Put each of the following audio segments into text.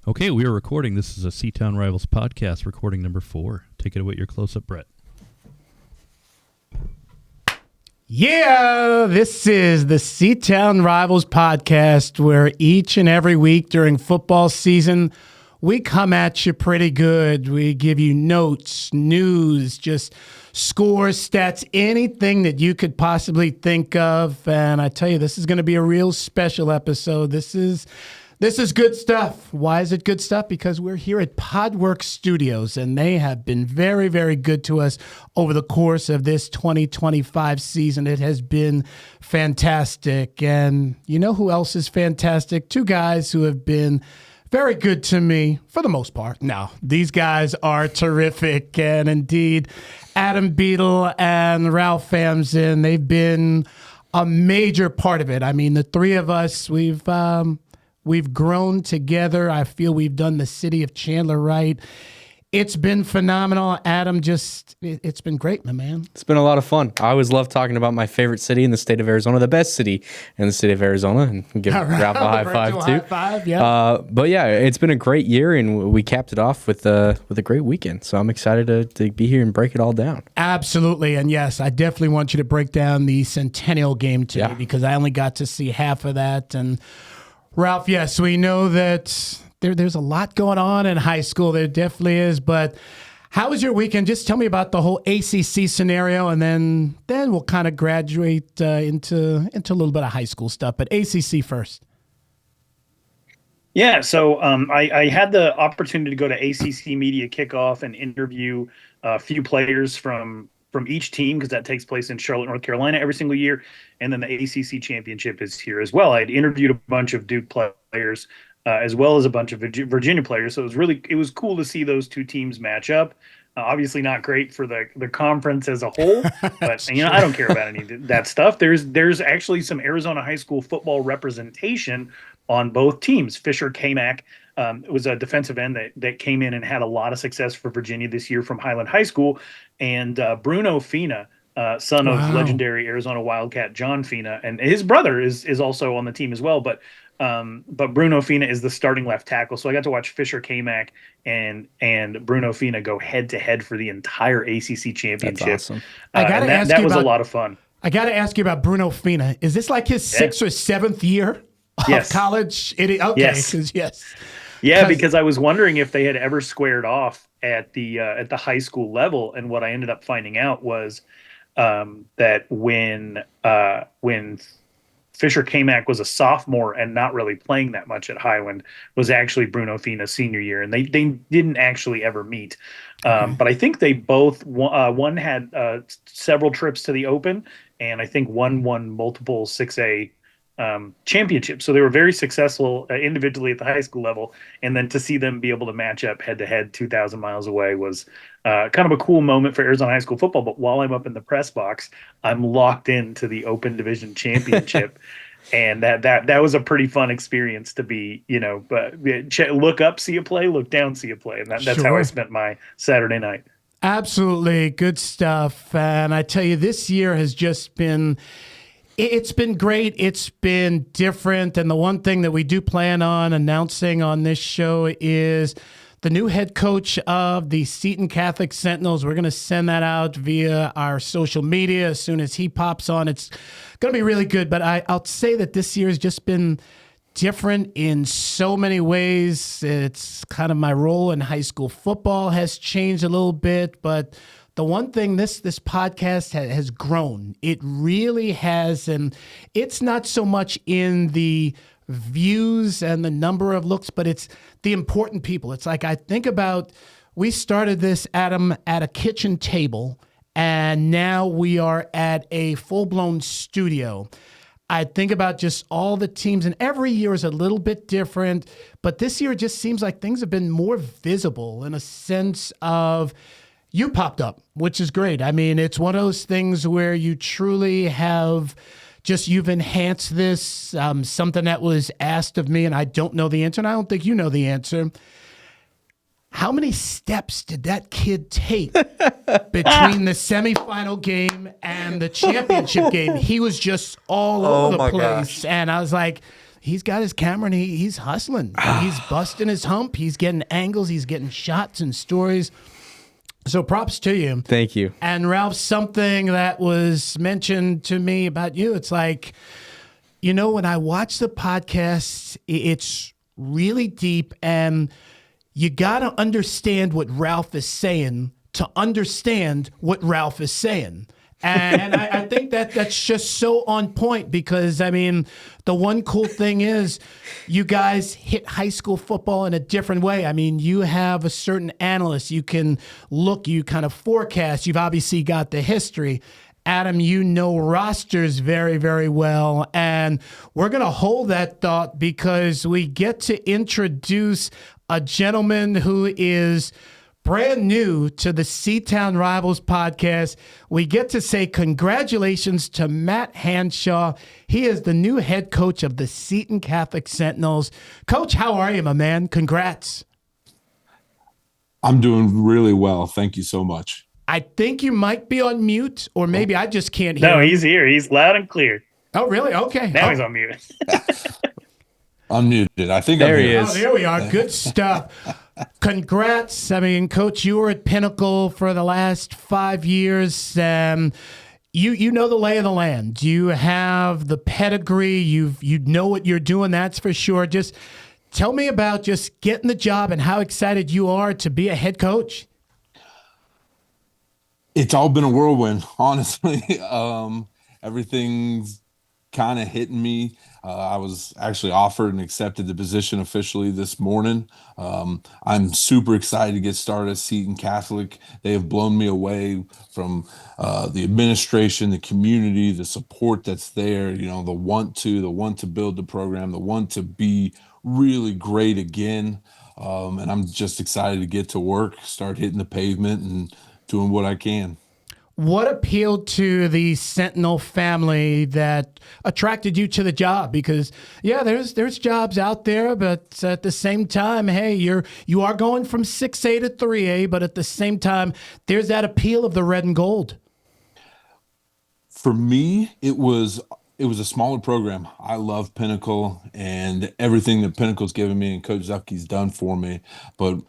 Okay, we are recording. This is a Seton Rivals podcast, recording number 4. Take it away, your close-up, Brett. Yeah, this is the Seton Rivals podcast, where each and every week during football season, we come at you pretty good. We give you notes, news, just scores, stats, anything that you could possibly think of. And I tell you, this is going to be a real special episode. This is good stuff. Why is it good stuff? Because we're here at Podworks Studios, and they have been very, very good to us over the course of this 2025 season. It has been fantastic. And you know who else is fantastic? Two guys who have been very good to me for the most part. No, these guys are terrific. And indeed, Adam Beadle and Ralph Amsden, they've been a major part of it. I mean, the three of us, we've grown together. I feel we've done the city of Chandler right. It's been phenomenal. Adam, it's been great, my man. It's been a lot of fun. I always love talking about my favorite city in the state of Arizona, the best city in the state of Arizona, and give Ralph a high five too. High five, yeah. But yeah, it's been a great year, and we capped it off with a great weekend. So I'm excited to be here and break it all down. Absolutely, and yes, I definitely want you to break down the Centennial game today because I only got to see half of that. And Ralph, yes, we know that there's a lot going on in high school. There definitely is. But how was your weekend? Just tell me about the whole ACC scenario, and then we'll kind of graduate into a little bit of high school stuff. But ACC first. Yeah, so I had the opportunity to go to ACC Media Kickoff and interview a few players from each team, because that takes place in Charlotte, North Carolina every single year. And then the ACC championship is here as well. I'd interviewed a bunch of Duke players as well as a bunch of Virginia players. So it was cool to see those two teams match up. Obviously not great for the conference as a whole, but I don't care about any of that stuff. There's actually some Arizona high school football representation on both teams. Fisher Kamak was a defensive end that came in and had a lot of success for Virginia this year from Highland High School. And Bruno Fina, son of legendary Arizona Wildcat John Fina, and his brother is also on the team as well. But Bruno Fina is the starting left tackle. So I got to watch Fisher Kamak and Bruno Fina go head to head for the entire ACC championship. That's awesome. That was a lot of fun. I got to ask you about Bruno Fina. Is this like his 6th or 7th year of college? Okay, yes. Yeah, because I was wondering if they had ever squared off at the high school level, and what I ended up finding out was that when Fisher Kamak was a sophomore and not really playing that much at Highland, was actually Bruno Fina's senior year, and they didn't actually ever meet. But I think they both one had several trips to the Open, and I think one won multiple 6A championships. So they were very successful individually at the high school level, and then to see them be able to match up head to head 2,000 miles away was kind of a cool moment for Arizona high school football. But while I'm up in the press box, I'm locked into the Open Division Championship. And that was a pretty fun experience to be, but look up, see a play, look down, see a play. And that's how I spent my Saturday night. Absolutely. Good stuff. And I tell you, this year has just been... It's been great. It's been different. And the one thing that we do plan on announcing on this show is the new head coach of the Seton Catholic Sentinels. We're going to send that out via our social media as soon as he pops on. It's going to be really good. But I'll say that this year has just been different in so many ways. It's kind of my role in high school football has changed a little bit, but the one thing this podcast has grown, it really has, and it's not so much in the views and the number of looks, but it's the important people. It's like I think about, we started this, Adam, at a kitchen table, and now we are at a full-blown studio. I think about just all the teams, and every year is a little bit different, but this year it just seems like things have been more visible in a sense of you popped up, which is great. I mean, it's one of those things where you truly have you've enhanced this, something that was asked of me, and I don't know the answer, and I don't think you know the answer. How many steps did that kid take between the semifinal game and the championship game? He was just all over the place. Gosh. And I was like, he's got his camera and he's hustling. He's busting his hump. He's getting angles. He's getting shots and stories. So props to you. Thank you. And Ralph, something that was mentioned to me about you, it's like, when I watch the podcast, it's really deep, and you got to understand what Ralph is saying to understand what Ralph is saying. And I think that's just so on point because, the one cool thing is you guys hit high school football in a different way. You have a certain analyst. You can look, you kind of forecast. You've obviously got the history. Adam, rosters very, very well. And we're going to hold that thought because we get to introduce a gentleman who is brand new to the Seton Rivals podcast. We get to say congratulations to Matt Hanshaw. He is the new head coach of the Seton Catholic Sentinels. Coach, how are you, my man? Congrats. I'm doing really well. Thank you so much. I think you might be on mute, or maybe I just can't hear No, him. he's here. He's loud and clear. Oh, really? Okay. Now he's on mute. Unmuted. I think There I'm he here. is. Oh, there we are. Good stuff. Congrats. Coach, you were at Pinnacle for the last 5 years. You know the lay of the land. You have the pedigree. You know what you're doing, that's for sure. Just tell me about just getting the job and how excited you are to be a head coach. It's all been a whirlwind, honestly. Everything's kind of hitting me. I was actually offered and accepted the position officially this morning. I'm super excited to get started at Seton Catholic. They have blown me away from the administration, the community, the support that's there, the want to build the program, the want to be really great again. And I'm just excited to get to work, start hitting the pavement and doing what I can. What appealed to the Sentinel family that attracted you to the job? Because there's jobs out there, but at the same time, hey, you are going from 6A to 3A, but at the same time, there's that appeal of the red and gold. For me, it was a smaller program. I love Pinnacle and everything that Pinnacle's given me and Coach Zucke's done for me, but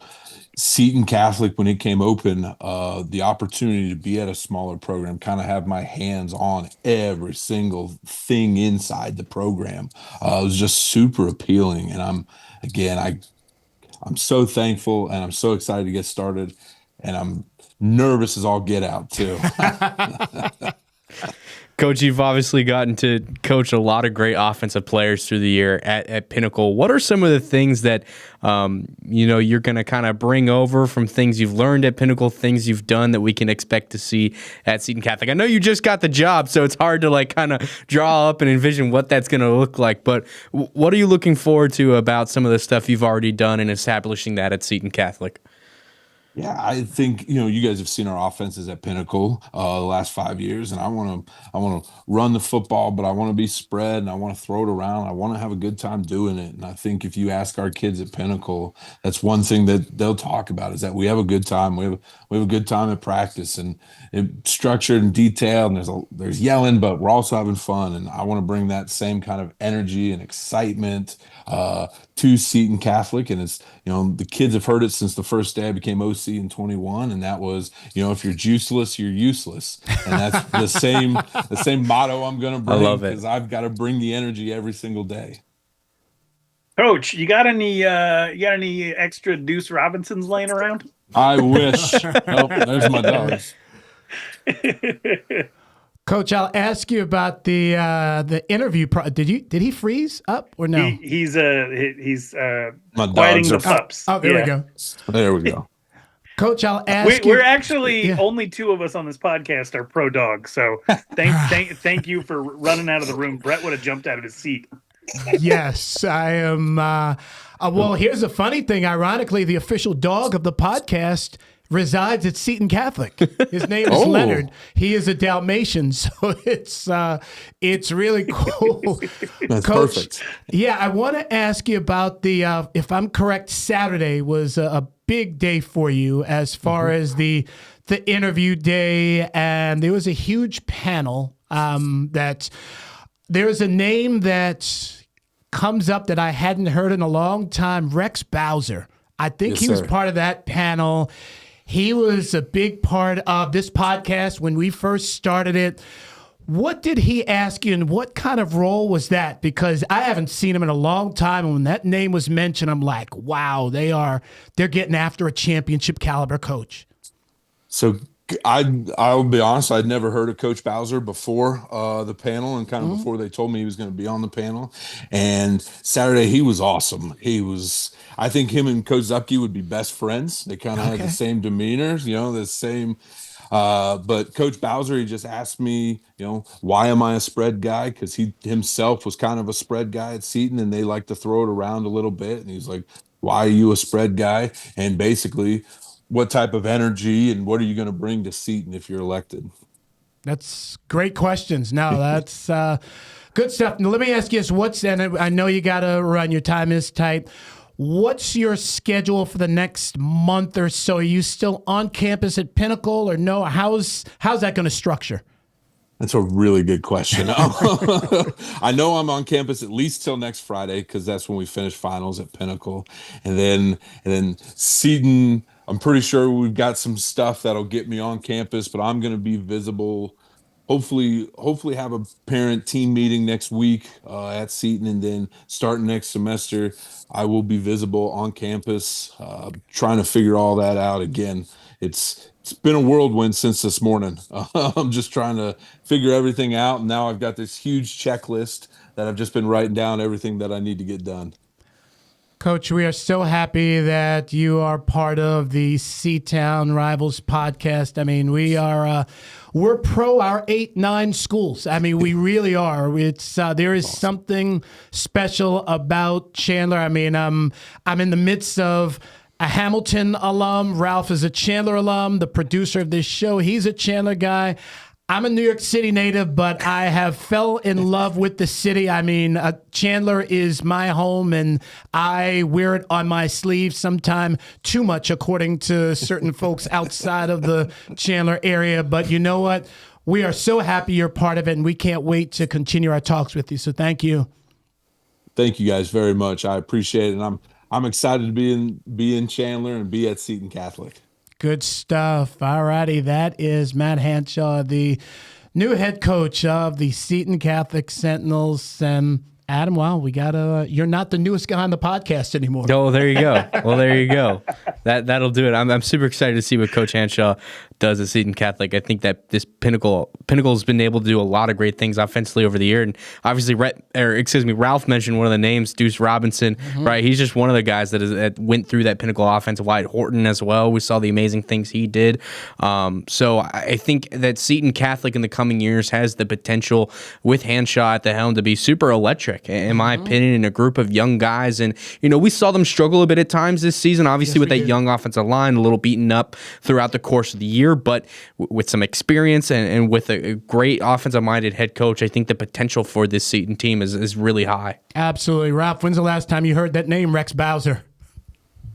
Seton Catholic, when it came open, the opportunity to be at a smaller program, kind of have my hands on every single thing inside the program, was just super appealing. And I'm so thankful and I'm so excited to get started. And I'm nervous as all get out too. Coach, you've obviously gotten to coach a lot of great offensive players through the year at Pinnacle. What are some of the things that you're going to kind of bring over from things you've learned at Pinnacle, things you've done that we can expect to see at Seton Catholic? I know you just got the job, so it's hard to kind of draw up and envision what that's going to look like. But what are you looking forward to about some of the stuff you've already done in establishing that at Seton Catholic? Yeah, I think you guys have seen our offenses at Pinnacle the last 5 years, and I want to run the football, but I want to be spread and I want to throw it around. I want to have a good time doing it. And I think if you ask our kids at Pinnacle, that's one thing that they'll talk about is that we have a good time. We have a good time at practice, and it's structured and detailed. And there's yelling, but we're also having fun. And I want to bring that same kind of energy and excitement to Seton Catholic. And it's the kids have heard it since the first day I became OC in 21, and that was if you're juiceless, you're useless. And that's the same motto I'm going to bring. I love it because I've got to bring the energy every single day. Coach, you got any extra Deuce Robinsons laying around? I wish. Oh, there's my dogs. Coach, I'll ask you about the interview. Did he freeze up or no? He's My quieting dogs the are. pups. Oh, there we go. There we go. Coach, I'll ask you. We're actually only two of us on this podcast are pro dogs. So thank you for running out of the room. Brett would have jumped out of his seat. Yes, I am. Well, here's a funny thing. Ironically, the official dog of the podcast resides at Seton Catholic. His name is Leonard. He is a Dalmatian, so it's really cool. That's Coach, perfect. Yeah, I want to ask you about the. If I'm correct, Saturday was a big day for you as far as the interview day, and there was a huge panel that. There's a name that comes up that I hadn't heard in a long time. Rex Bowser. I think Yes, he was sir. part of that panel. He was a big part of this podcast when we first started it. What did he ask you, and what kind of role was that? Because I haven't seen him in a long time, and when that name was mentioned, I'm like, wow, they're getting after a championship caliber coach. So I'll be honest, I'd never heard of Coach Bowser before the panel, and kind of before they told me he was going to be on the panel. And Saturday, he was awesome. I think him and Coach Zupke would be best friends. They kind of had the same demeanor, the same. But Coach Bowser, he just asked me, why am I a spread guy? Because he himself was kind of a spread guy at Seton, and they like to throw it around a little bit. And he's like, why are you a spread guy? And basically, what type of energy and what are you going to bring to Seton if you're elected? That's great questions. No, that's good stuff. Now, let me ask you this. And I know you got to run. Your time is tight. What's your schedule for the next month or so? Are you still on campus at Pinnacle or no? How's that going to structure? That's a really good question. I know I'm on campus at least till next Friday because that's when we finish finals at Pinnacle. And then Seton, I'm pretty sure we've got some stuff that'll get me on campus, but I'm going to be visible. Hopefully have a parent team meeting next week at Seton, and then starting next semester, I will be visible on campus, trying to figure all that out. Again, it's been a whirlwind since this morning. I'm just trying to figure everything out, and now I've got this huge checklist that I've just been writing down everything that I need to get done. Coach, we are so happy that you are part of the C-Town Rivals podcast. I mean, we're pro our 8-9 schools. I mean, we really are. There is something special about Chandler. I mean, I'm in the midst of a Hamilton alum. Ralph is a Chandler alum, the producer of this show. He's a Chandler guy. I'm a New York City native, but I have fell in love with the city. I mean, Chandler is my home, and I wear it on my sleeve sometime too much, according to certain folks outside of the Chandler area. But you know what? We are so happy you're part of it, and we can't wait to continue our talks with you. So thank you. Thank you guys very much. I appreciate it, and I'm excited to be in Chandler and be at Seton Catholic. Good stuff. All righty. That is Matt Hanshaw, the new head coach of the Seton Catholic Sentinels. And Adam, wow, you're not the newest guy on the podcast anymore. Oh, there you go. Well, there you go. That'll do it. I'm super excited to see what Coach Hanshaw does at Seton Catholic. I think that this Pinnacle's been able to do a lot of great things offensively over the year. And obviously, Ralph mentioned one of the names, Deuce Robinson, right? He's just one of the guys that went through that Pinnacle offensive line. Horton as well. We saw the amazing things he did. So I think that Seton Catholic in the coming years has the potential with Hanshaw at the helm to be super electric, in my opinion, in a group of young guys. And, we saw them struggle a bit at times this season, obviously with that young offensive line, a little beaten up throughout the course of the year, but with some experience and with a great offensive-minded head coach, I think the potential for this Seton team is really high. Absolutely. Ralph, when's the last time you heard that name, Rex Bowser?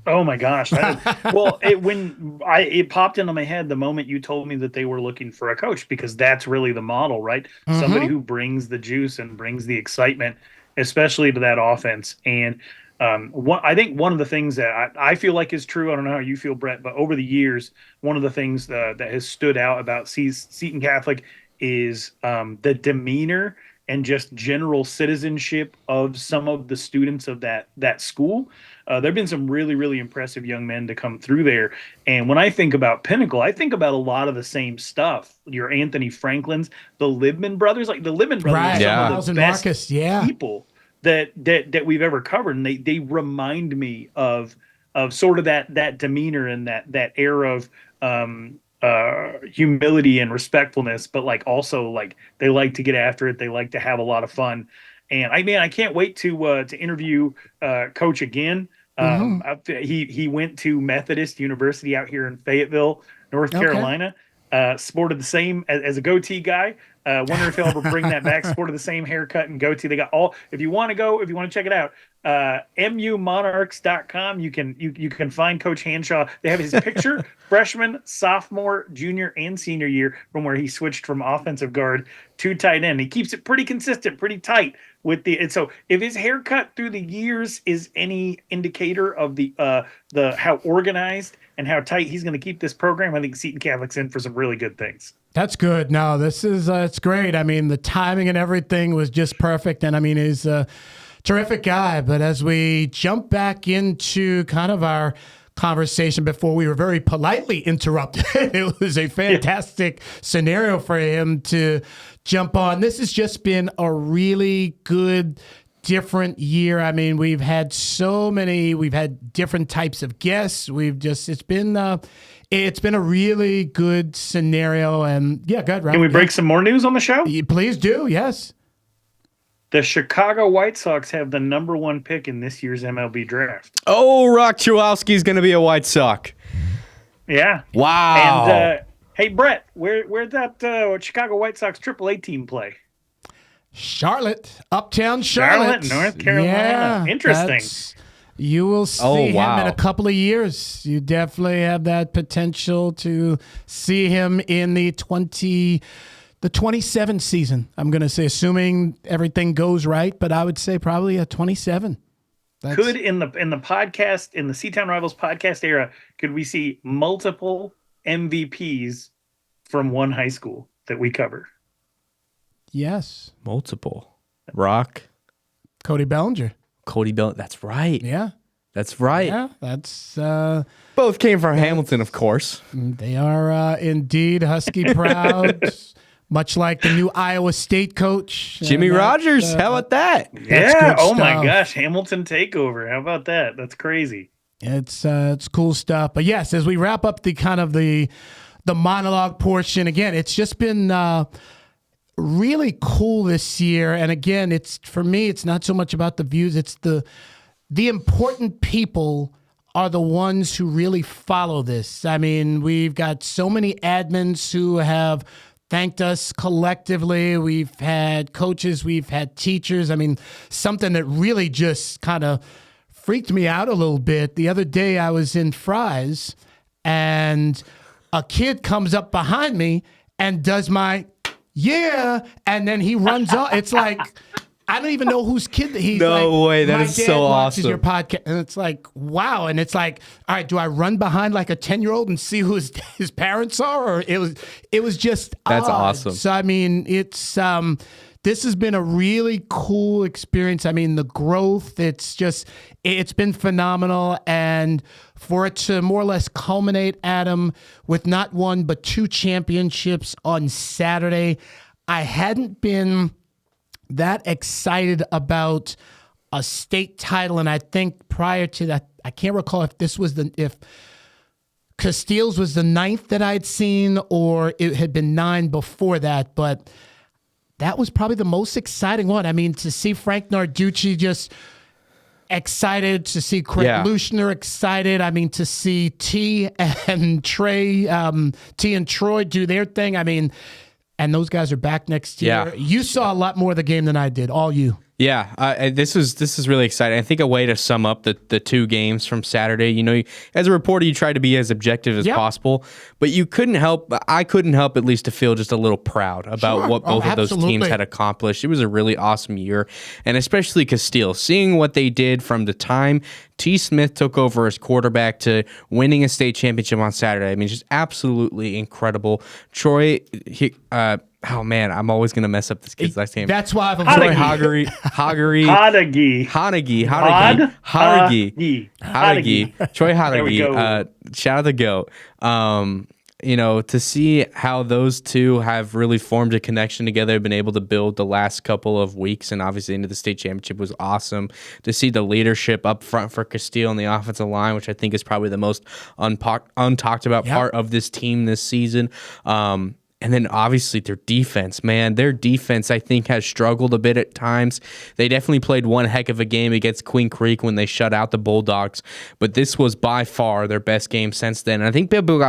Oh my gosh! It popped into my head the moment you told me that they were looking for a coach, because that's really the model, right? Somebody who brings the juice and brings the excitement, especially to that offense. And I think one of the things that I feel like is true, I don't know how you feel, Brett, but over the years, one of the things that has stood out about Seton Catholic is the demeanor and just general citizenship of some of the students of that school. There have been some really, really impressive young men to come through there. And when I think about Pinnacle, I think about a lot of the same stuff. Your Anthony Franklins, the Libman brothers, like the Libman brothers, right. Some of the best Marcus, people that we've ever covered. And they remind me of sort of that demeanor and that air of humility and respectfulness, but also they like to get after it. They like to have a lot of fun. And I can't wait to interview Coach again. He went to Methodist University out here in Fayetteville, North Carolina. Sported the same as a goatee guy. Wonder if he'll ever bring that back, sort of the same haircut and goatee. They got all. If you want to check it out, mumonarchs.com. You can find Coach Hanshaw. They have his picture, freshman, sophomore, junior, and senior year, from where he switched from offensive guard to tight end. He keeps it pretty consistent, pretty tight with the. And so, if his haircut through the years is any indicator of the how organized and how tight he's going to keep this program, I think Seton Catholic's in for some really good things. That's good. No, this is it's great. I mean, the timing and everything was just perfect. And I mean, he's a terrific guy. But as we jump back into kind of our conversation before we were very politely interrupted, it was a fantastic scenario for him to jump on. This has just been a really good, different year. I mean, we've had different types of guests. It's been a really good scenario. And yeah, good. Can we break some more news on the show? Please do. Yes. The Chicago White Sox have the number 1 pick in this year's MLB draft. Oh, Rock Chowalski's going to be a White Sox. Yeah. Wow. And hey, Brett, where'd that Chicago White Sox AAA team play? Charlotte, Uptown Charlotte, North Carolina. Yeah, Interesting. You will see him in a couple of years. You definitely have that potential to see him in the 27 season. I'm going to say, assuming everything goes right, but I would say probably a 27. Could in the podcast, in the C-Town Rivals podcast era, could we see multiple MVPs from one high school that we cover? Yes. Multiple. Rock. Cody Bellinger. That's right. Yeah. That's right. Yeah, that's... Both came from Hamilton, of course. They are indeed Husky proud, much like the new Iowa State coach. Jimmy Rogers. How about that? Yeah. Oh, my gosh. Hamilton takeover. How about that? That's crazy. It's cool stuff. But yes, as we wrap up the kind of the monologue portion, again, it's just been... really cool this year. And again, for me, it's not so much about the views. It's the important people are the ones who really follow this. I mean, we've got so many admins who have thanked us collectively. We've had coaches, we've had teachers. I mean, something that really just kind of freaked me out a little bit. The other day I was in Fry's and a kid comes up behind me and does my and then he runs off. It's like, I don't even know whose kid he's. No way, that my is dad so watches awesome. Your podcast, and it's like, wow. And it's like, all right, do I run behind like a 10-year-old and see who his parents are, or it was just that's odd. awesome. So I mean, it's this has been a really cool experience. I mean, the growth, it's been phenomenal. And for it to more or less culminate, Adam, with not one but 2 championships on Saturday, I hadn't been that excited about a state title. And I think prior to that, I can't recall if Casteel's was the 9th that I'd seen or it had been 9 before that, but that was probably the most exciting one. I mean, to see Frank Narducci just excited, to see Craig Luschner excited. I mean, to see T and Troy do their thing. I mean, and those guys are back next year. Yeah. You saw a lot more of the game than I did, all you. Yeah, this is really exciting. I think a way to sum up the 2 games from Saturday, you know, as a reporter, you try to be as objective as possible, but I couldn't help at least to feel just a little proud about what both of those teams had accomplished. It was a really awesome year, and especially Casteel, seeing what they did from the time T. Smith took over as quarterback to winning a state championship on Saturday. I mean, just absolutely incredible. Troy, oh man, I'm always gonna mess up this kid's last name. That's why I've Troy Hadagi. Troy Hadagi. Shout out the GOAT. You know, to see how those two have really formed a connection together, been able to build the last couple of weeks, and obviously into the state championship was awesome. To see the leadership up front for Casteel on the offensive line, which I think is probably the most untalked about part of this team this season. And then obviously their defense, man. Their defense, I think, has struggled a bit at times. They definitely played one heck of a game against Queen Creek when they shut out the Bulldogs. But this was by far their best game since then. And I think people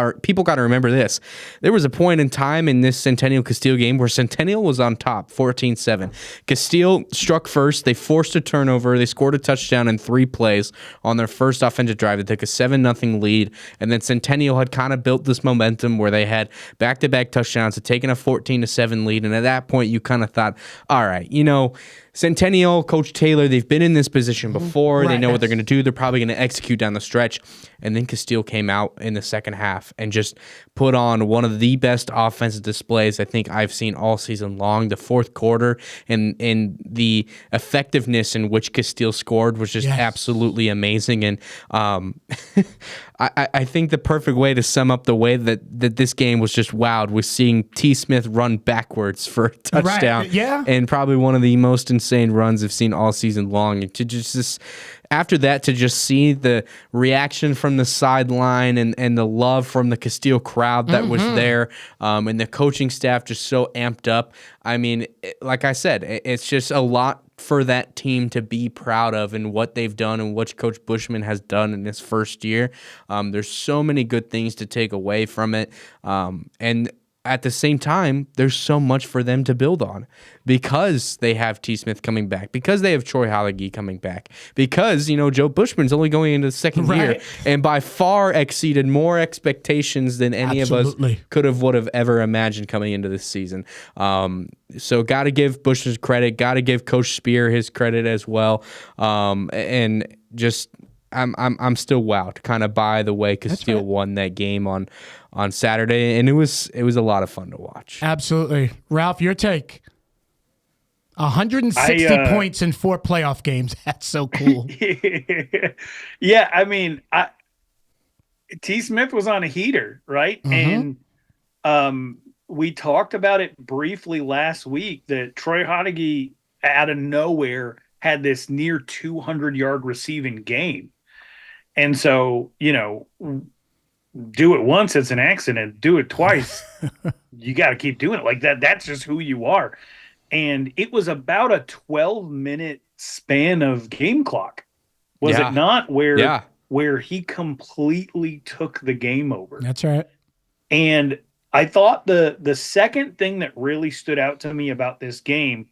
got to remember this. There was a point in time in this Centennial Casteel game where Centennial was on top, 14-7. Casteel struck first. They forced a turnover. They scored a touchdown in 3 plays on their first offensive drive. They took a 7-0 lead. And then Centennial had kind of built this momentum where they had back-to-back touchdowns, had taken a 14-7 lead, and at that point you kind of thought, all right, Centennial, Coach Taylor, they've been in this position before. Right. They know what they're going to do. They're probably going to execute down the stretch. And then Casteel came out in the second half and just put on one of the best offensive displays I think I've seen all season long. The fourth quarter and the effectiveness in which Casteel scored was just absolutely amazing. And I think the perfect way to sum up the way that this game was just wowed was seeing T. Smith run backwards for a touchdown. Right. Yeah. And probably one of the most insane runs I've seen all season long. And to just after that, to just see the reaction from the sideline and the love from the Casteel crowd that was there, and the coaching staff just so amped up. I mean, like I said, it's just a lot for that team to be proud of and what they've done and what Coach Bushman has done in his first year. There's so many good things to take away from it. And at the same time, there's so much for them to build on because they have T. Smith coming back, because they have Troy Holiday coming back, because, Joe Bushman's only going into the second year and by far exceeded more expectations than any of us would have ever imagined coming into this season. So got to give Bushman credit, got to give Coach Spear his credit as well. And just I'm still wowed kind of by the way Casteel won that game on Saturday, and it was a lot of fun to watch. Absolutely. Ralph, your take. 160 points in 4 playoff games. That's so cool. Yeah, I mean, T. Smith was on a heater, right? And we talked about it briefly last week that Troy Hodigy out of nowhere had this near 200-yard receiving game. And so, do it once, it's an accident. Do it twice, you got to keep doing it like that. That's just who you are. And it was about a 12-minute span of game clock, was it not? Where he completely took the game over. That's right. And I thought the second thing that really stood out to me about this game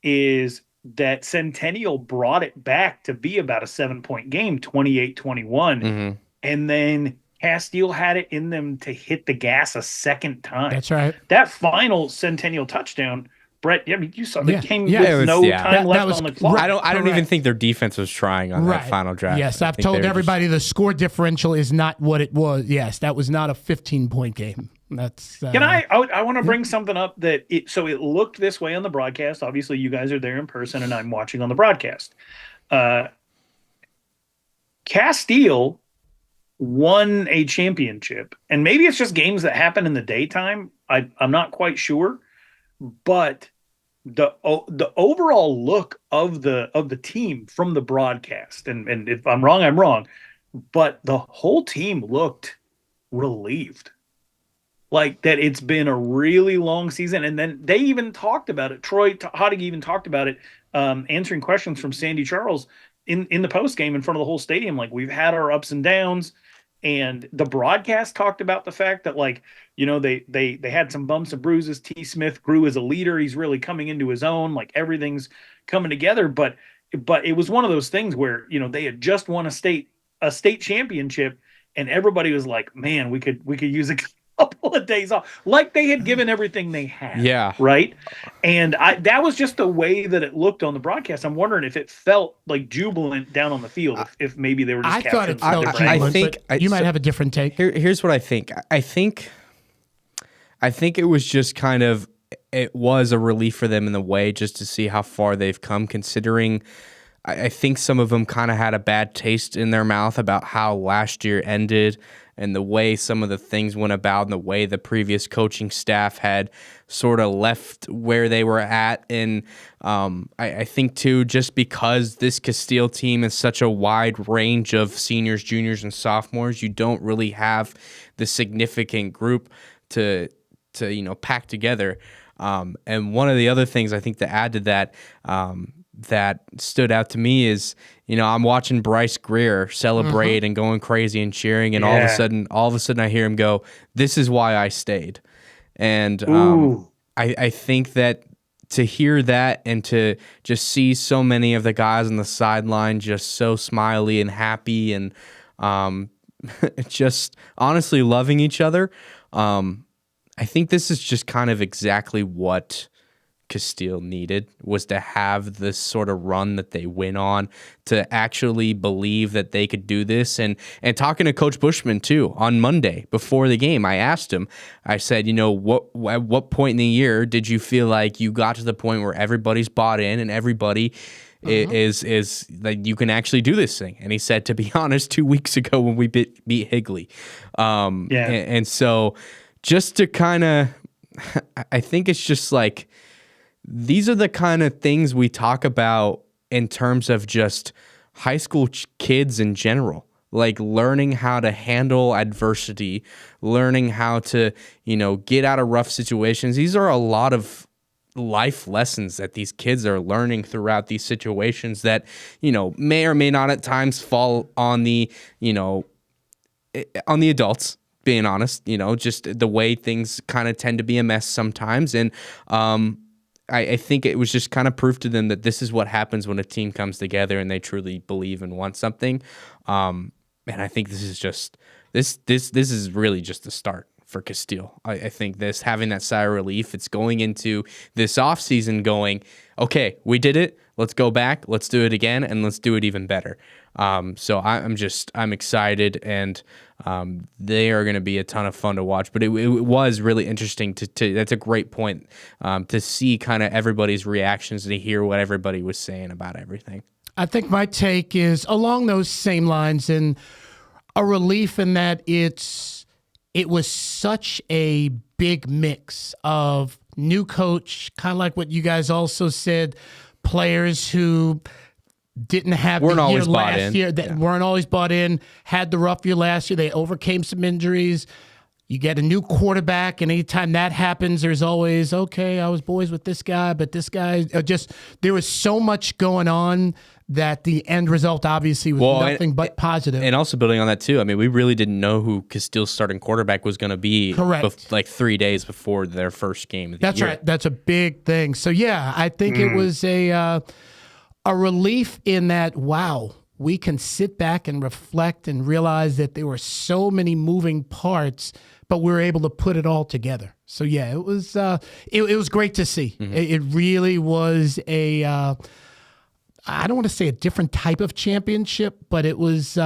is that Centennial brought it back to be about a 7-point game, 28-21. And then Casteel had it in them to hit the gas a second time. That's right. That final Centennial touchdown, Brett, I mean, you saw the game with no time left on the clock. I don't even think their defense was trying on that final drive. Yes, I've told everybody the score differential is not what it was. Yes, that was not a 15-point game. That's Can I want to bring something up that it looked this way on the broadcast. Obviously, you guys are there in person, and I'm watching on the broadcast. Casteel won a championship, and maybe it's just games that happen in the daytime. I'm not quite sure. But the overall look of the team from the broadcast, and if I'm wrong, I'm wrong, but the whole team looked relieved, like that it's been a really long season. And then they even talked about it. Troy Hodigy even talked about it, answering questions from Sandy Charles in the post game in front of the whole stadium. Like, we've had our ups and downs. And the broadcast talked about the fact that, like, they had some bumps and bruises. T. Smith grew as a leader. He's really coming into his own. Like, everything's coming together. But it was one of those things where, they had just won a state championship, and everybody was like, man, we could use a couple of days off. Like, they had given everything they had. Yeah. Right. And that was just the way that it looked on the broadcast. I'm wondering if it felt like jubilant down on the field, if maybe they were just I thought it felt jubilant, but you might have a different take. Here's what I think. I think it was just kind of, it was a relief for them in the way, just to see how far they've come, considering I think some of them kind of had a bad taste in their mouth about how last year ended and the way some of the things went about and the way the previous coaching staff had sort of left where they were at. And I think, too, just because this Casteel team is such a wide range of seniors, juniors, and sophomores, you don't really have the significant group to pack together. And one of the other things I think to add to that that stood out to me is, I'm watching Bryce Greer celebrate and going crazy and cheering, and all of a sudden I hear him go, "This is why I stayed." And I think that to hear that and to just see so many of the guys on the sideline just so smiley and happy and just honestly loving each other, I think this is just kind of exactly what Casteel needed, was to have this sort of run that they went on, to actually believe that they could do this. And talking to Coach Bushman too on Monday before the game, I asked him, I said, at what point in the year did you feel like you got to the point where everybody's bought in and everybody is like, you can actually do this thing? And he said, to be honest, 2 weeks ago when we beat Higley. And so just to kind of, I think it's just like, these are the kind of things we talk about in terms of just high school kids in general, like learning how to handle adversity, learning how to, get out of rough situations. These are a lot of life lessons that these kids are learning throughout these situations that, may or may not at times fall on the adults, being honest, just the way things kind of tend to be a mess sometimes. And, I think it was just kind of proof to them that this is what happens when a team comes together and they truly believe and want something. And I think this is just this is really just the start for Casteel. I think having that sigh of relief, it's going into this offseason going, okay, we did it. Let's go back. Let's do it again, and let's do it even better. So I'm excited, and they are going to be a ton of fun to watch. But it was really interesting to that's a great point, to see kind of everybody's reactions, to hear what everybody was saying about everything. I think my take is along those same lines, and a relief in that it was such a big mix of new coach, kind of like what you guys also said, players who didn't have weren't the year always bought last in. year, that weren't always bought in, had the rough year last year. They overcame some injuries. You get a new quarterback, and anytime that happens, there's always, okay, I was boys with this guy, but this guy, there was so much going on that the end result obviously was nothing but positive. And also building on that too, I mean, we really didn't know who Casteel's starting quarterback was going to be. Correct. Like 3 days before their first game of the That's year. right. That's a big thing. So yeah, I think it was a relief in that, wow, we can sit back and reflect and realize that there were so many moving parts, but we were able to put it all together. So yeah, it was great to see. It really was a I don't want to say a different type of championship, but it was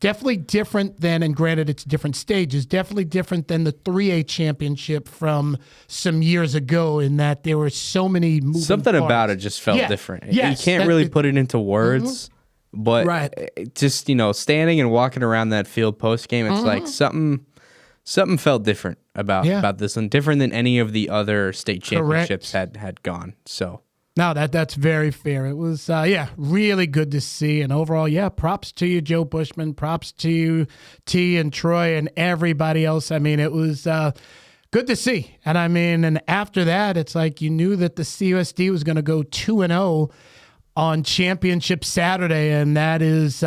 definitely different than, and granted it's different stages, definitely different than the 3A championship from some years ago, in that there were so many moving Something parts. about it just felt different. Yes, you can't really put it into words, but just, standing and walking around that field post game, it's like something felt different about this one, different than any of the other state championships had gone. So no, that's very fair. It was, really good to see. And overall, props to you, Joe Bushman. Props to you, T and Troy and everybody else. I mean, it was good to see. And I mean, and after that, it's like you knew that the CUSD was going to go 2-0 on Championship Saturday. And that is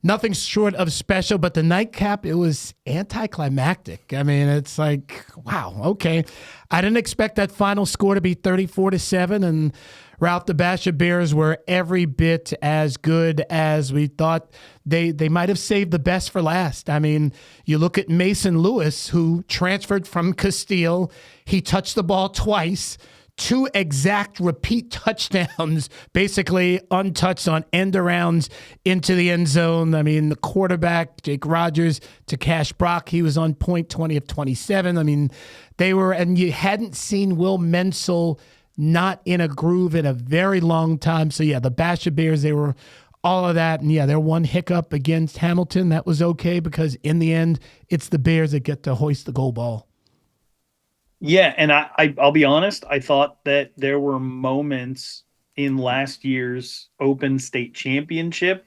nothing short of special, but the nightcap, it was anticlimactic. I mean, it's like, wow, okay. I didn't expect that final score to be 34-7, and Ralph the Basha Bears were every bit as good as we thought. They might have saved the best for last. I mean, you look at Mason Lewis, who transferred from Casteel. He touched the ball twice. 2 exact repeat touchdowns, basically untouched on end arounds into the end zone. I mean, the quarterback, Jake Rogers, to Cash Brock, he was on point, 20 of 27. I mean, they were, and you hadn't seen Will Menzel not in a groove in a very long time. So, yeah, the Basha Bears, they were all of that. And, yeah, their one hiccup against Hamilton, that was okay, because in the end, it's the Bears that get to hoist the goal ball. Yeah, and I'll be honest, I thought that there were moments in last year's Open State Championship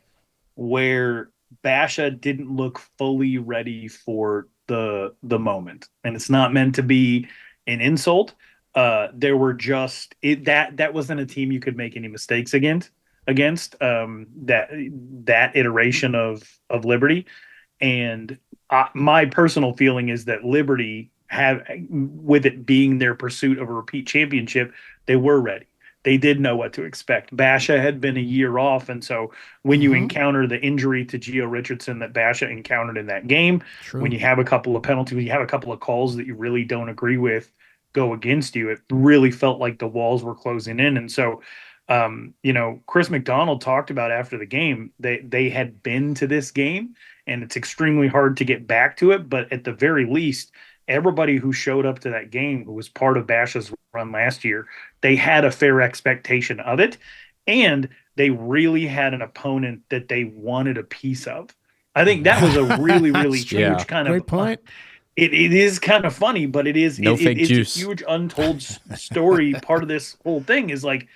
where Basha didn't look fully ready for the moment, and it's not meant to be an insult. There were just that wasn't a team you could make any mistakes against that iteration of Liberty. And my personal feeling is that Liberty with it being their pursuit of a repeat championship, they were ready. They did know what to expect. Basha had been a year off, and so when you encounter the injury to Gio Richardson that Basha encountered in that game, when you have a couple of penalties, when you have a couple of calls that you really don't agree with go against you, it really felt like the walls were closing in. And so Chris McDonald talked about after the game, they had been to this game, and it's extremely hard to get back to it. But at the very least, everybody who showed up to that game, who was part of Basha's run last year, they had a fair expectation of it, and they really had an opponent that they wanted a piece of. I think that was a really, really huge kind of great point. It is kind of funny, but it is fake it's juice. a huge untold story. Part of this whole thing is like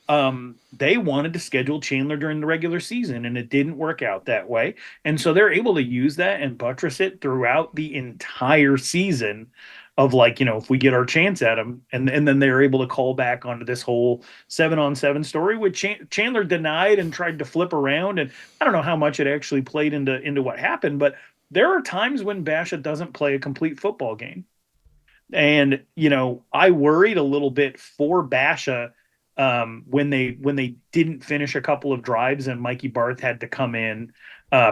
they wanted to schedule Chandler during the regular season, and it didn't work out that way. And so they're able to use that and buttress it throughout the entire season of like, if we get our chance at them. And then they're able to call back onto this whole 7-on-7 story, which Chandler denied and tried to flip around. And I don't know how much it actually played into what happened, but there are times when Basha doesn't play a complete football game. And, I worried a little bit for Basha when they didn't finish a couple of drives and Mikey Barth had to come in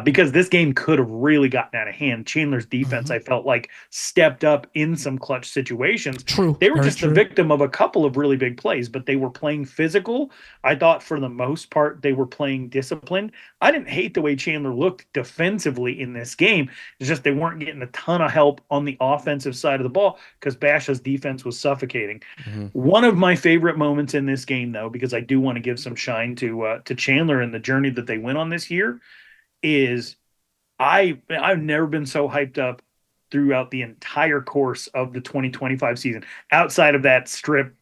because this game could have really gotten out of hand. Chandler's defense, I felt like, stepped up in some clutch situations. True. They were Very just true. the victim of a couple of really big plays, but they were playing physical. I thought for the most part they were playing disciplined. I didn't hate the way Chandler looked defensively in this game. It's just they weren't getting a ton of help on the offensive side of the ball because Basha's defense was suffocating. One of my favorite moments in this game, though, because I do want to give some shine to Chandler and the journey that they went on this year, is I've never been so hyped up throughout the entire course of the 2025 season, outside of that strip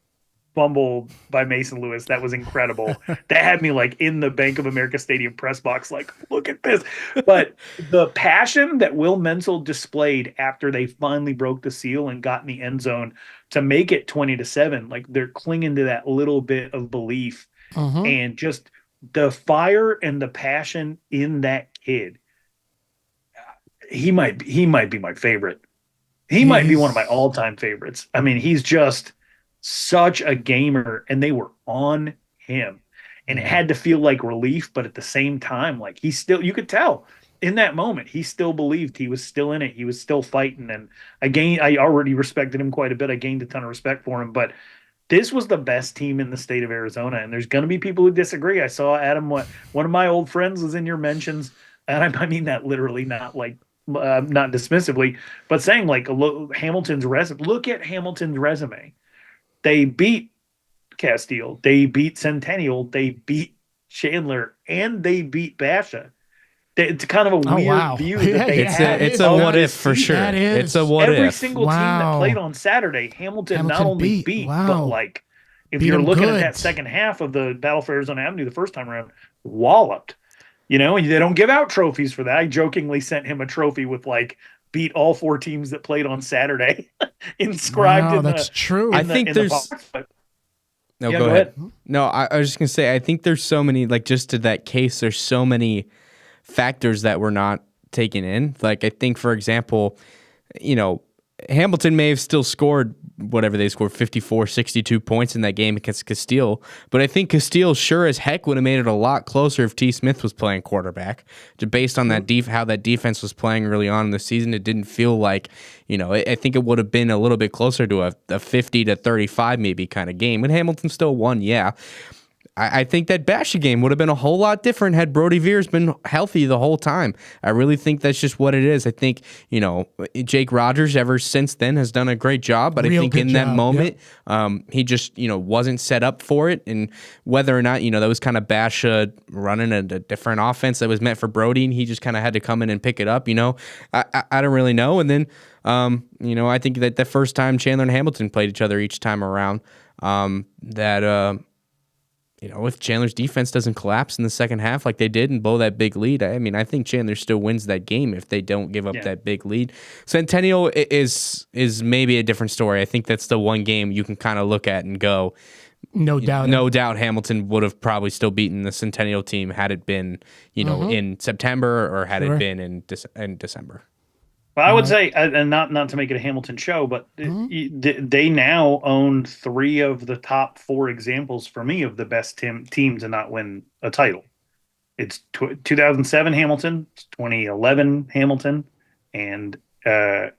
fumble by Mason Lewis. That was incredible. That had me like in the Bank of America Stadium press box, like, look at this. But the passion that Will Menzel displayed after they finally broke the seal and got in the end zone to make it 20-7, like they're clinging to that little bit of belief and just the fire and the passion in that kid. He might be my favorite. He might be one of my all-time favorites. I mean, he's just such a gamer, and they were on him. And it had to feel like relief, but at the same time, like you could tell in that moment, he still believed he was still in it. He was still fighting. And I already respected him quite a bit. I gained a ton of respect for him, but this was the best team in the state of Arizona. And there's going to be people who disagree. I saw Adam, one of my old friends was in your mentions. And I mean that literally, not like, not dismissively, but saying like Hamilton's resume. Look at Hamilton's resume. They beat Casteel, they beat Centennial, they beat Chandler, and they beat Basha. It's kind of a weird view that they had. It's a what if for sure. It's a what if. Every single team that played on Saturday, Hamilton not only beat, but like if you're looking at that second half of the Battle for Arizona Avenue the first time around, walloped. And they don't give out trophies for that. I jokingly sent him a trophy with like beat all 4 teams that played on Saturday inscribed in that's true. I think there's No, go ahead. No, I was just going to say, I think there's so many, like just to that case, there's so many factors that were not taken in. Like I think, for example, Hamilton may have still scored whatever they scored, 54, 62 points in that game against Casteel. But I think Casteel sure as heck would have made it a lot closer if T. Smith was playing quarterback. Based on that how that defense was playing early on in the season, it didn't feel like, I think it would have been a little bit closer to a 50-35 maybe kind of game. And Hamilton still won, yeah. I think that Basha game would have been a whole lot different had Brody Veers been healthy the whole time. I really think that's just what it is. I think, Jake Rogers ever since then has done a great job, but I think in that moment, he just, wasn't set up for it. And whether or not, that was kind of Basha running a different offense that was meant for Brody, and he just kind of had to come in and pick it up, I don't really know. And then, I think that the first time Chandler and Hamilton played each other each time around, if Chandler's defense doesn't collapse in the second half like they did and blow that big lead, I think Chandler still wins that game if they don't give up that big lead. Centennial is maybe a different story. I think that's the one game you can kind of look at and go, no doubt Hamilton would have probably still beaten the Centennial team had it been, in September or had it been in December. Well, I would say, and not to make it a Hamilton show, but they now own 3 of the top 4 examples for me of the best team to not win a title. It's 2007 Hamilton, it's 2011 Hamilton, and you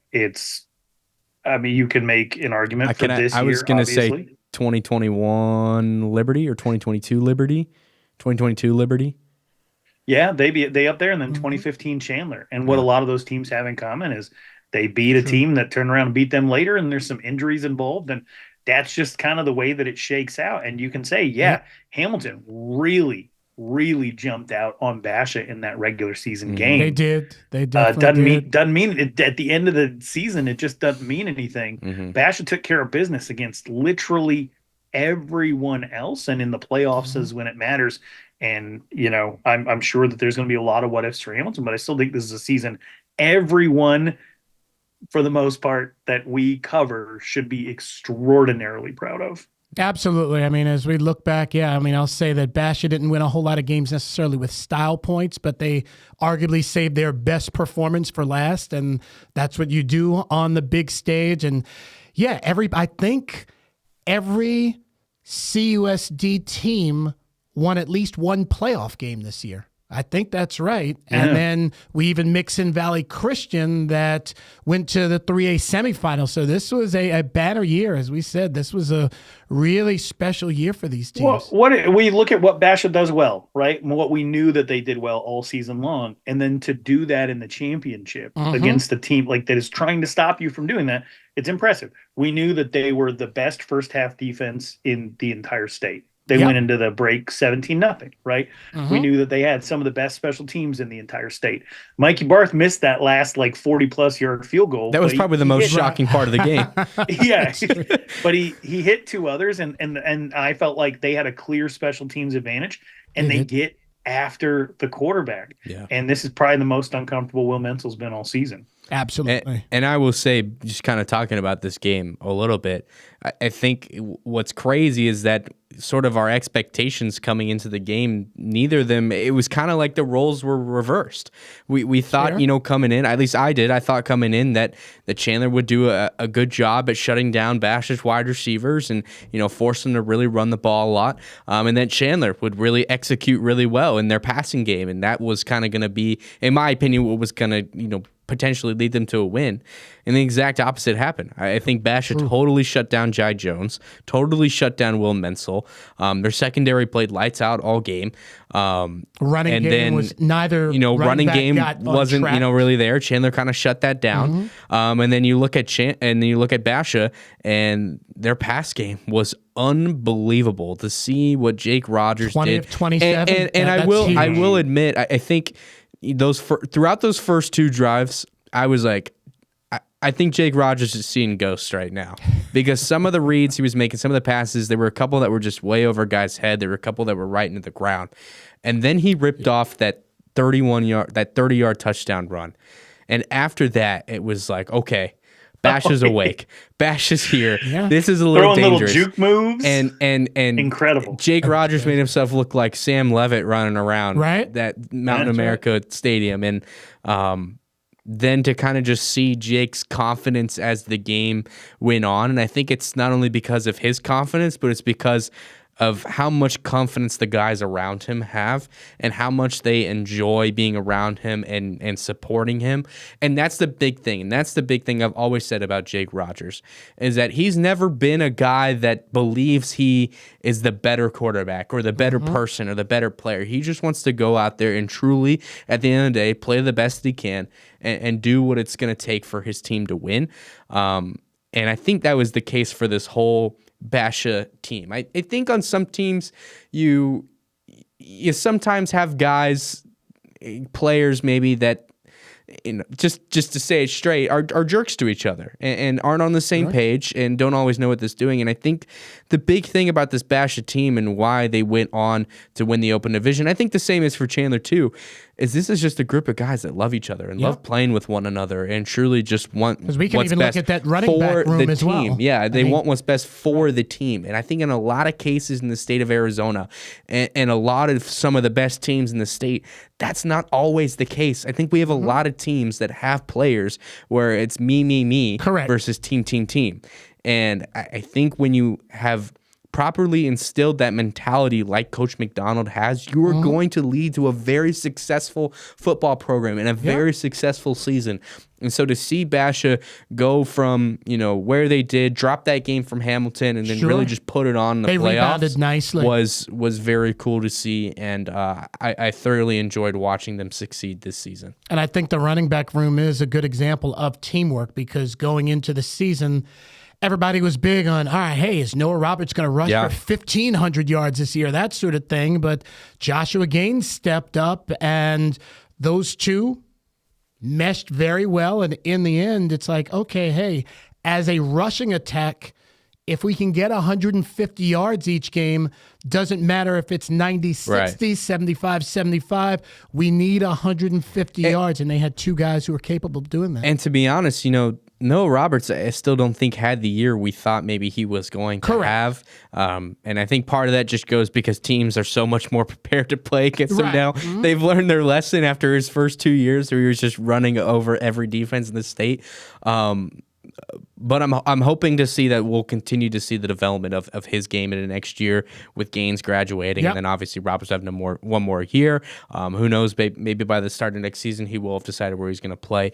can make an argument for this year. I was going to say 2021 Liberty or 2022 Liberty, 2022 Liberty. Yeah, they up there, and then 2015 Chandler. And what a lot of those teams have in common is they beat a team that turned around and beat them later, and there's some injuries involved, and that's just kind of the way that it shakes out. And you can say, Hamilton really, really jumped out on Basha in that regular season game. They did. They definitely doesn't mean it, at the end of the season, it just doesn't mean anything. Basha took care of business against literally everyone else, and in the playoffs is when it matters. And, I'm sure that there's going to be a lot of what ifs for Hamilton, but I still think this is a season everyone, for the most part, that we cover should be extraordinarily proud of. Absolutely. As we look back, I'll say that Basha didn't win a whole lot of games necessarily with style points, but they arguably saved their best performance for last, and that's what you do on the big stage. And, I think every CUSD team won at least one playoff game this year. I think that's right. Yeah. And then we even mix in Valley Christian that went to the 3A semifinal. So this was a banner year. As we said, this was a really special year for these teams. Well, we look at what Basha does well, right? And what we knew that they did well all season long. And then to do that in the championship against a team like that is trying to stop you from doing that, it's impressive. We knew that they were the best first half defense in the entire state. They went into the break 17-0, right? We knew that they had some of the best special teams in the entire state. Mikey Barth missed that last 40-plus yard field goal. That was probably the most shocking part of the game. Yeah, but he hit 2 others, and I felt like they had a clear special teams advantage, and they get after the quarterback. Yeah. And this is probably the most uncomfortable Will Mensel's been all season. Absolutely. And I will say, just kind of talking about this game a little bit, I think what's crazy is that sort of our expectations coming into the game, neither of them, it was kind of like the roles were reversed. We thought, coming in, at least I did, I thought coming in that Chandler would do a good job at shutting down Basha's wide receivers and, force them to really run the ball a lot. And that Chandler would really execute really well in their passing game. And that was kind of going to be, in my opinion, what was going to, potentially lead them to a win. And the exact opposite happened. I think Basha totally shut down Jai Jones, totally shut down Will Mensel. Their secondary played lights out all game. Running game was neither. Running game wasn't really there. Chandler kind of shut that down. And then you look at Basha, and their pass game was unbelievable. To see what Jake Rogers 20 did, of 27, and I will admit, I think throughout those first 2 drives, I was like, I think Jake Rogers is seeing ghosts right now, because some of the reads he was making, some of the passes, there were a couple that were just way over a guy's head. There were a couple that were right into the ground, and then he ripped off that 30-yard touchdown run. And after that, it was like, okay, Basha's awake. Basha's here. Yeah. This is a little dangerous. Little juke moves. And incredible. Jake Rogers made himself look like Sam Levitt running around that Mountain America Stadium. And then to kind of just see Jake's confidence as the game went on. And I think it's not only because of his confidence, but it's because of how much confidence the guys around him have and how much they enjoy being around him and supporting him. And that's the big thing. And that's the big thing I've always said about Jake Rogers, is that he's never been a guy that believes he is the better quarterback or the better person or the better player. He just wants to go out there and truly, at the end of the day, play the best he can and do what it's going to take for his team to win. And I think that was the case for this whole Basha team. I think on some teams you sometimes have guys, players maybe that just to say it straight, are jerks to each other and aren't on the same page and don't always know what they're doing. And I think the big thing about this Basha team and why they went on to win the Open Division, I think the same is for Chandler too, is this is just a group of guys that love each other and love playing with one another and truly just want what's we can even best look at that running back for room the as team. well. Yeah, they want what's best for the team. And I think in a lot of cases in the state of Arizona and a lot of some of the best teams in the state, that's not always the case. I think we have a lot of teams that have players where it's me Correct. versus team. And I think when you have properly instilled that mentality like Coach McDonald has, you are going to lead to a very successful football program and a very successful season. And so to see Basha go from, where they did, drop that game from Hamilton and then really just put it on the they playoffs rebounded nicely. was very cool to see. And I thoroughly enjoyed watching them succeed this season. And I think the running back room is a good example of teamwork because going into the season, everybody was big on, all right, hey, is Noah Roberts going to rush for 1,500 yards this year, that sort of thing. But Joshua Gaines stepped up, and those two meshed very well. And in the end, it's like, okay, hey, as a rushing attack, if we can get 150 yards each game, doesn't matter if it's 90, 60, 75, 75, we need 150 yards. And they had two guys who were capable of doing that. And to be honest, Noah Roberts, I still don't think had the year we thought maybe he was going to have. And I think part of that just goes because teams are so much more prepared to play against him now. They've learned their lesson after his first 2 years where he was just running over every defense in the state. But I'm hoping to see that we'll continue to see the development of his game in the next year with Gaines graduating, and then obviously Roberts having one more year. Who knows? Maybe by the start of next season he will have decided where he's going to play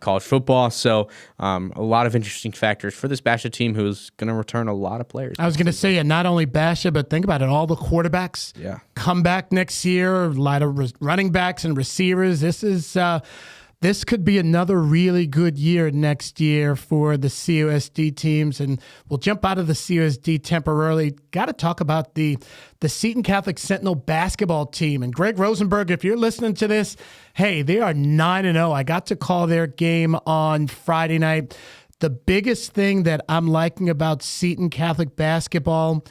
college football. So a lot of interesting factors for this Basha team, who's going to return a lot of players. I was going to say, and not only Basha, but think about it, all the quarterbacks come back next year. A lot of running backs and receivers. This could be another really good year next year for the COSD teams. And we'll jump out of the COSD temporarily. Got to talk about the Seton Catholic Sentinel basketball team. And Greg Rosenberg, if you're listening to this, hey, they are 9-0. I got to call their game on Friday night. The biggest thing that I'm liking about Seton Catholic basketball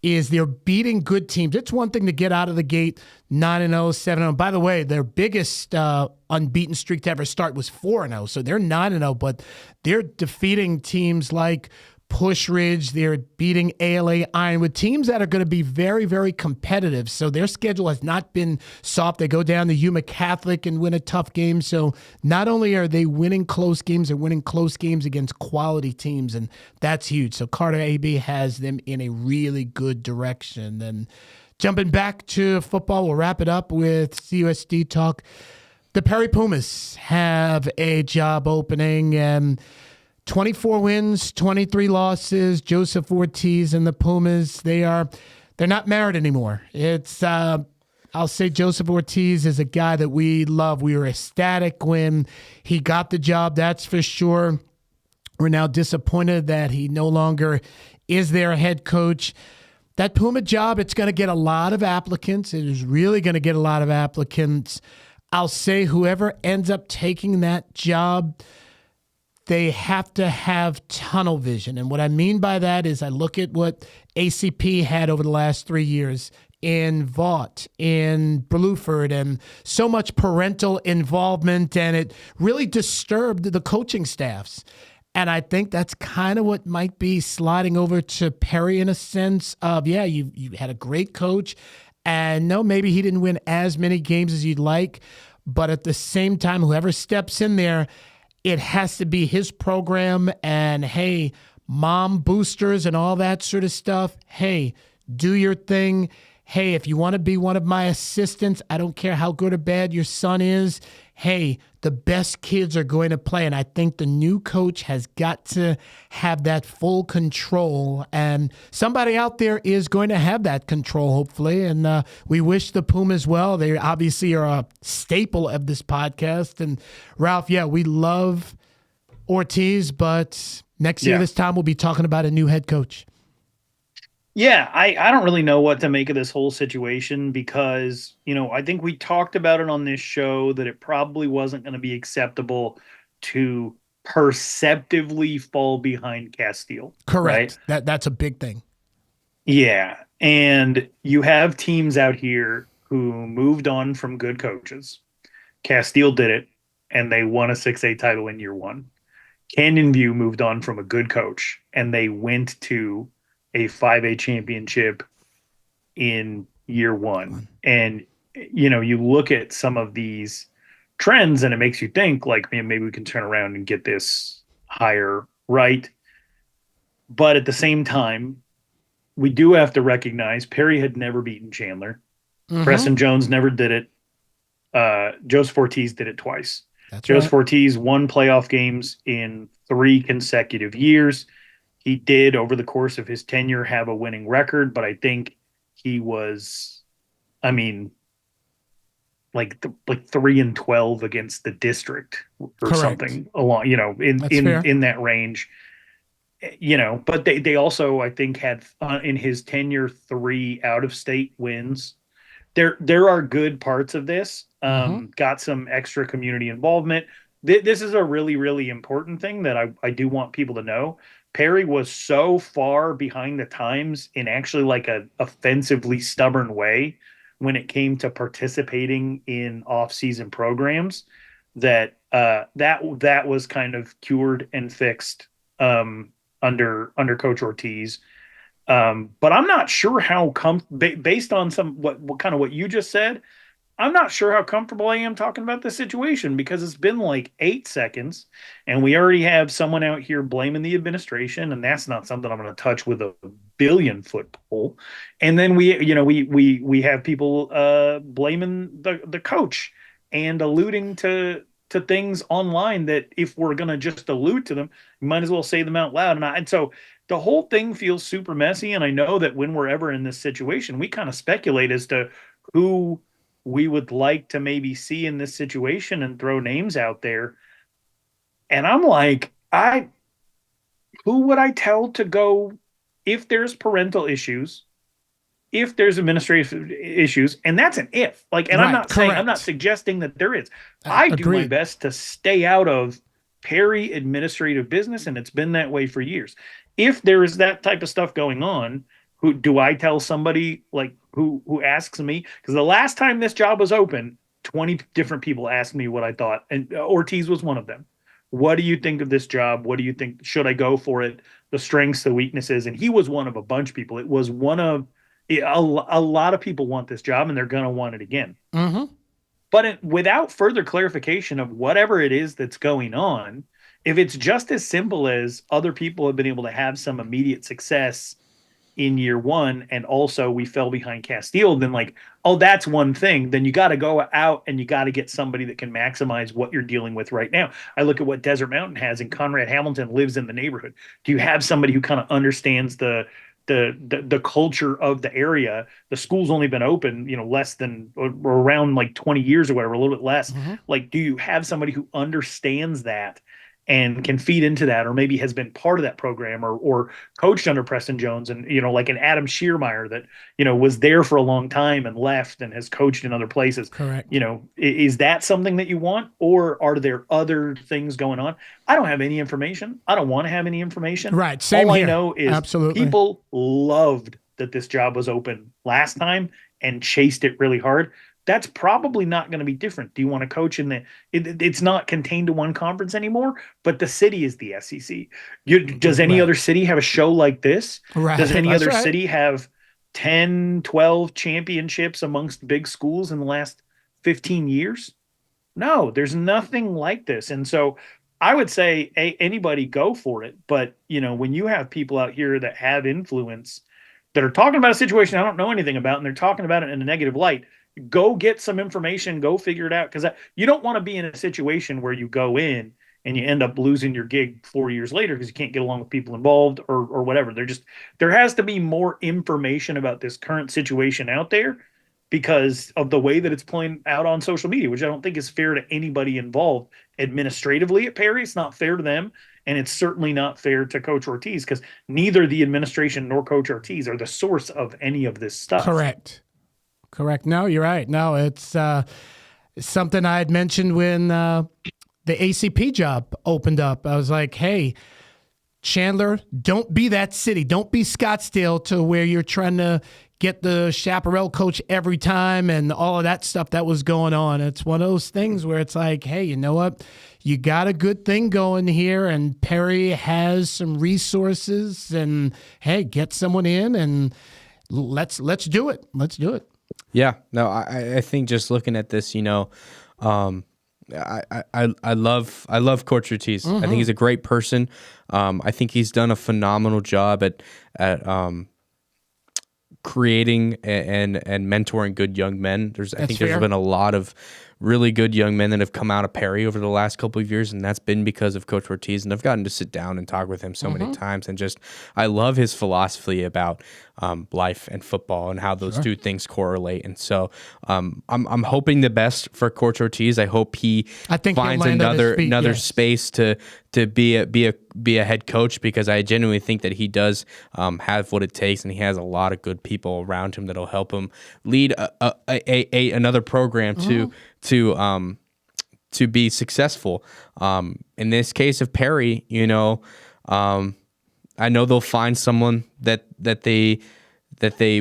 is they're beating good teams. It's one thing to get out of the gate 9-0, 7-0. By the way, their biggest unbeaten streak to ever start was 4-0. So they're 9-0, but they're defeating teams like Push Ridge. They're beating ALA Ironwood, teams that are going to be very, very competitive. So their schedule has not been soft. They go down to Yuma Catholic and win a tough game. So not only are they winning close games, they're winning close games against quality teams, and that's huge. So Carter AB has them in a really good direction. And jumping back to football, we'll wrap it up with CUSD talk. The Perry Pumas have a job opening, and 24 wins, 23 losses. Joseph Ortiz and the Pumas, they're not married anymore. It's I'll say Joseph Ortiz is a guy that we love. We were ecstatic when he got the job, that's for sure. We're now disappointed that he no longer is their head coach. That Puma job, it's going to get a lot of applicants. It is really going to get a lot of applicants. I'll say whoever ends up taking that job, they have to have tunnel vision. And what I mean by that is I look at what ACP had over the last 3 years in Vaught, in Bluford, and so much parental involvement, and it really disturbed the coaching staffs. And I think that's kind of what might be sliding over to Perry in a sense of, you had a great coach, and no, maybe he didn't win as many games as you'd like, but at the same time, whoever steps in there, it has to be his program, and hey, mom boosters and all that sort of stuff. Hey, do your thing. Hey, if you want to be one of my assistants, I don't care how good or bad your son is. Hey, the best kids are going to play. And I think the new coach has got to have that full control. And somebody out there is going to have that control, hopefully. And we wish the Pumas well. They obviously are a staple of this podcast. And Ralph, we love Ortiz, but next year this time we'll be talking about a new head coach. Yeah, I don't really know what to make of this whole situation because, I think we talked about it on this show that it probably wasn't going to be acceptable to perceptively fall behind Casteel, right? Correct. That's a big thing. Yeah. And you have teams out here who moved on from good coaches. Casteel did it, and they won a 6A title in year one. Canyon View moved on from a good coach, and they went to a 5A championship in year one. And, you look at some of these trends, and it makes you think, like, man, maybe we can turn around and get this higher, right? But at the same time, we do have to recognize Perry had never beaten Chandler. Preston Jones never did it. Joseph Ortiz did it twice. That's Joseph right. Ortiz won playoff games in 3 consecutive years. He did, over the course of his tenure, have a winning record, but I think he was, I mean, like 3-12 against the district or Correct. something along, That's fair. in that range. But they also, I think, had in his tenure 3 out of state wins. There are good parts of this. Got some extra community involvement. This is a really, really important thing that I do want people to know. Perry was so far behind the times in actually like a offensively stubborn way when it came to participating in off-season programs that was kind of cured and fixed under Coach Ortiz. But I'm not sure how based on what kind of what you just said, I'm not sure how comfortable I am talking about this situation because it's been like 8 seconds and we already have someone out here blaming the administration, and that's not something I'm going to touch with a billion-foot pole. And then we have people blaming the coach and alluding to things online that if we're going to just allude to them, you might as well say them out loud. And so the whole thing feels super messy. And I know that when we're ever in this situation, we kind of speculate as to who we would like to maybe see in this situation and throw names out there. And I'm like, who would I tell to go if there's parental issues, if there's administrative issues, and that's an if. Like, and Right, I'm not suggesting that there is. I do my Agreed. best to stay out of Perry administrative business, and it's been that way for years. If there is that type of stuff going on, who do I tell somebody like who asks me? Because the last time this job was open, 20 different people asked me what I thought, and Ortiz was one of them. What do you think of this job? What do you think? Should I go for it? The strengths, the weaknesses, and he was one of a bunch of people. It was one of a lot of people want this job, and they're going to want it again. But without further clarification of whatever it is that's going on, if it's just as simple as other people have been able to have some immediate success in year one, and also we fell behind Casteel, then like, oh, that's one thing. Then you got to go out and you got to get somebody that can maximize what you're dealing with right now. I look at what Desert Mountain has, and Conrad Hamilton lives in the neighborhood. Do you have somebody who kind of understands the culture of the area? The school's only been open, less than or around like 20 years or whatever, a little bit less. Like, do you have somebody who understands that and can feed into that, or maybe has been part of that program or coached under Preston Jones, and like an Adam Schiermeyer that was there for a long time and left and has coached in other places? Correct. Is that something that you want, or are there other things going on? I don't have any information. I don't want to have any information. Right. Same All here. I know is Absolutely. people loved that this job was open last time and chased it really hard. That's probably not going to be different. Do you want to coach in it's not contained to one conference anymore, but the city is the SEC. Does any other city have a show like this? Right. Does any That's other right. city have 10, 12 championships amongst big schools in the last 15 years? No, there's nothing like this. And so I would say anybody go for it. But, when you have people out here that have influence that are talking about a situation I don't know anything about, and they're talking about it in a negative light, go get some information, go figure it out. Because you don't want to be in a situation where you go in and you end up losing your gig 4 years later because you can't get along with people involved or whatever. There has to be more information about this current situation out there because of the way that it's playing out on social media, which I don't think is fair to anybody involved administratively at Perry. It's not fair to them. And it's certainly not fair to Coach Ortiz because neither the administration nor Coach Ortiz are the source of any of this stuff. Correct. No, you're right. No, it's something I had mentioned when the ACP job opened up. I was like, hey, Chandler, don't be that city. Don't be Scottsdale to where you're trying to get the chaparral coach every time and all of that stuff that was going on. It's one of those things where it's like, hey, you know what? You got a good thing going here, and Perry has some resources, and hey, get someone in and let's do it. Let's do it. Yeah, no, I think just looking at this, I love Coach Ortiz. I think he's a great person. I think he's done a phenomenal job at creating and mentoring good young men. I think there's been a lot of really good young men that have come out of Perry over the last couple of years, and that's been because of Coach Ortiz. And I've gotten to sit down and talk with him so many times, and just I love his philosophy about life and football and how those two things correlate. And so I'm hoping the best for Coach Ortiz. I hope he finds another space to be a head coach, because I genuinely think that he does have what it takes, and he has a lot of good people around him that'll help him lead another program to be successful. In this case of Perry, I know they'll find someone that they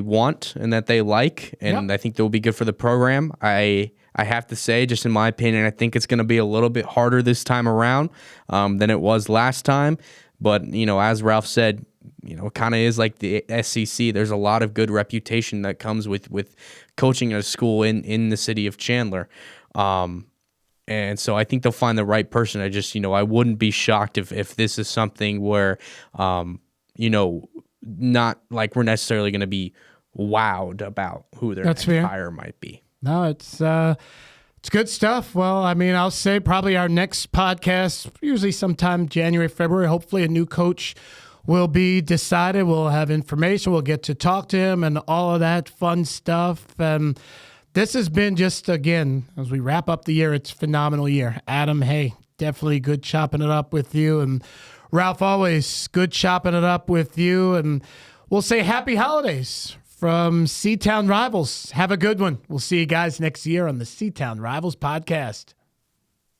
want and that they like, and I think they'll be good for the program. I have to say, just in my opinion, I think it's going to be a little bit harder this time around than it was last time. But, as Ralph said, it kind of is like the SEC. There's a lot of good reputation that comes with coaching at a school in the city of Chandler. And so I think they'll find the right person. I just, I wouldn't be shocked if this is something where, not like we're necessarily going to be wowed about who their next hire might be. No, it's good stuff. Well, I mean, I'll say probably our next podcast, usually sometime January, February, hopefully a new coach will be decided. We'll have information. We'll get to talk to him and all of that fun stuff. And this has been just, again, as we wrap up the year, it's a phenomenal year. Adam, hey, definitely good chopping it up with you. And Ralph, always good chopping it up with you. And we'll say happy holidays from Seatown Rivals. Have a good one. We'll see you guys next year on the Seatown Rivals podcast.